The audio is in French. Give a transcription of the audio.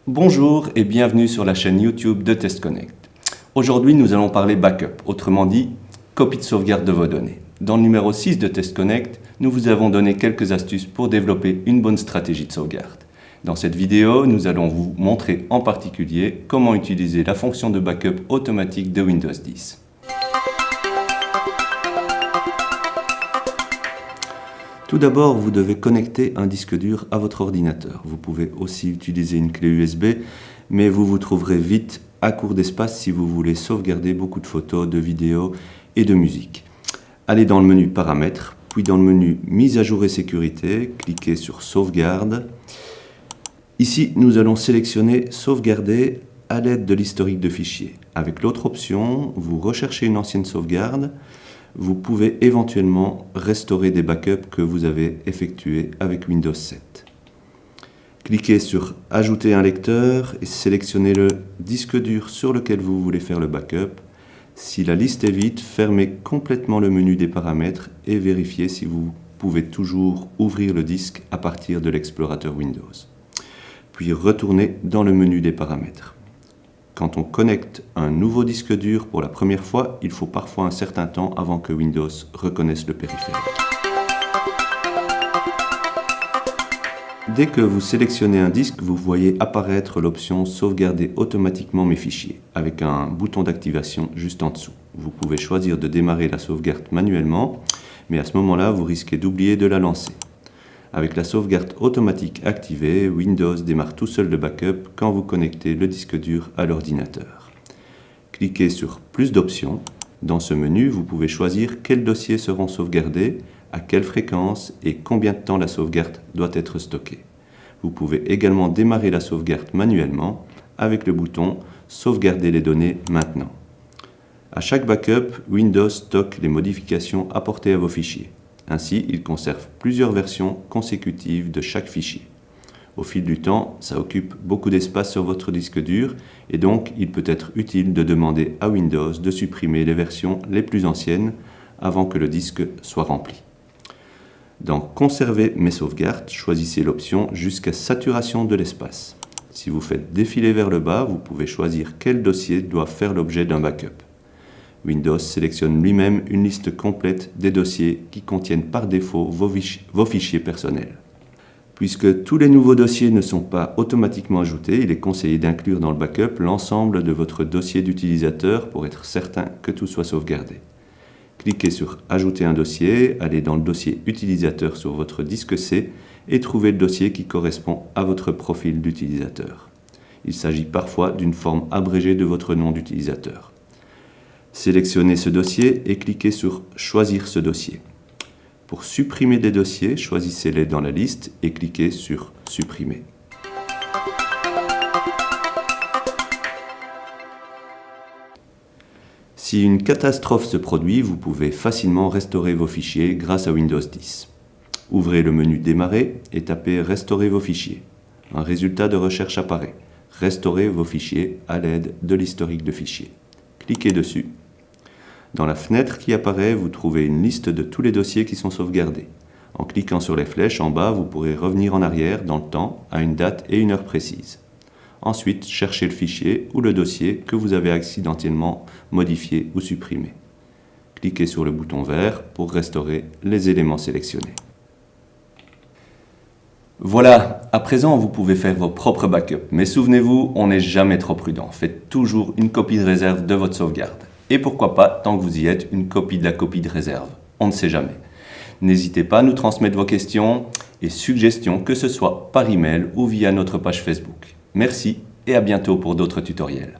Bonjour et bienvenue sur la chaîne YouTube de TestConnect. Aujourd'hui, nous allons parler backup, autrement dit, copie de sauvegarde de vos données. Dans le numéro 6 de TestConnect, nous vous avons donné quelques astuces pour développer une bonne stratégie de sauvegarde. Dans cette vidéo, nous allons vous montrer en particulier comment utiliser la fonction de backup automatique de Windows 10. Tout d'abord, vous devez connecter un disque dur à votre ordinateur. Vous pouvez aussi utiliser une clé USB, mais vous vous trouverez vite à court d'espace si vous voulez sauvegarder beaucoup de photos, de vidéos et de musique. Allez dans le menu Paramètres, puis dans le menu Mise à jour et sécurité, cliquez sur Sauvegarde. Ici, nous allons sélectionner Sauvegarder à l'aide de l'historique de fichiers. Avec l'autre option, vous recherchez une ancienne sauvegarde. Vous pouvez éventuellement restaurer des backups que vous avez effectués avec Windows 7. Cliquez sur Ajouter un lecteur et sélectionnez le disque dur sur lequel vous voulez faire le backup. Si la liste est vide, fermez complètement le menu des paramètres et vérifiez si vous pouvez toujours ouvrir le disque à partir de l'explorateur Windows. Puis retournez dans le menu des paramètres. Quand on connecte un nouveau disque dur pour la première fois, il faut parfois un certain temps avant que Windows reconnaisse le périphérique. Dès que vous sélectionnez un disque, vous voyez apparaître l'option « Sauvegarder automatiquement mes fichiers » avec un bouton d'activation juste en dessous. Vous pouvez choisir de démarrer la sauvegarde manuellement, mais à ce moment-là, vous risquez d'oublier de la lancer. Avec la sauvegarde automatique activée, Windows démarre tout seul le backup quand vous connectez le disque dur à l'ordinateur. Cliquez sur Plus d'options. Dans ce menu, vous pouvez choisir quels dossiers seront sauvegardés, à quelle fréquence et combien de temps la sauvegarde doit être stockée. Vous pouvez également démarrer la sauvegarde manuellement avec le bouton Sauvegarder les données maintenant. À chaque backup, Windows stocke les modifications apportées à vos fichiers. Ainsi, il conserve plusieurs versions consécutives de chaque fichier. Au fil du temps, ça occupe beaucoup d'espace sur votre disque dur et donc il peut être utile de demander à Windows de supprimer les versions les plus anciennes avant que le disque soit rempli. Dans Conserver mes sauvegardes, choisissez l'option jusqu'à saturation de l'espace. Si vous faites défiler vers le bas, vous pouvez choisir quel dossier doit faire l'objet d'un backup. Windows sélectionne lui-même une liste complète des dossiers qui contiennent par défaut vos fichiers personnels. Puisque tous les nouveaux dossiers ne sont pas automatiquement ajoutés, il est conseillé d'inclure dans le backup l'ensemble de votre dossier d'utilisateur pour être certain que tout soit sauvegardé. Cliquez sur Ajouter un dossier, allez dans le dossier utilisateur sur votre disque C et trouvez le dossier qui correspond à votre profil d'utilisateur. Il s'agit parfois d'une forme abrégée de votre nom d'utilisateur. Sélectionnez ce dossier et cliquez sur « Choisir ce dossier ». Pour supprimer des dossiers, choisissez-les dans la liste et cliquez sur « Supprimer ». Si une catastrophe se produit, vous pouvez facilement restaurer vos fichiers grâce à Windows 10. Ouvrez le menu « Démarrer » et tapez « Restaurer vos fichiers ». Un résultat de recherche apparaît. Restaurez vos fichiers à l'aide de l'historique de fichiers. Cliquez dessus. Dans la fenêtre qui apparaît, vous trouvez une liste de tous les dossiers qui sont sauvegardés. En cliquant sur les flèches en bas, vous pourrez revenir en arrière dans le temps à une date et une heure précise. Ensuite, cherchez le fichier ou le dossier que vous avez accidentellement modifié ou supprimé. Cliquez sur le bouton vert pour restaurer les éléments sélectionnés. Voilà, à présent vous pouvez faire vos propres backups, mais souvenez-vous, on n'est jamais trop prudent. Faites toujours une copie de réserve de votre sauvegarde. Et pourquoi pas, tant que vous y êtes, une copie de la copie de réserve. On ne sait jamais. N'hésitez pas à nous transmettre vos questions et suggestions, que ce soit par email ou via notre page Facebook. Merci et à bientôt pour d'autres tutoriels.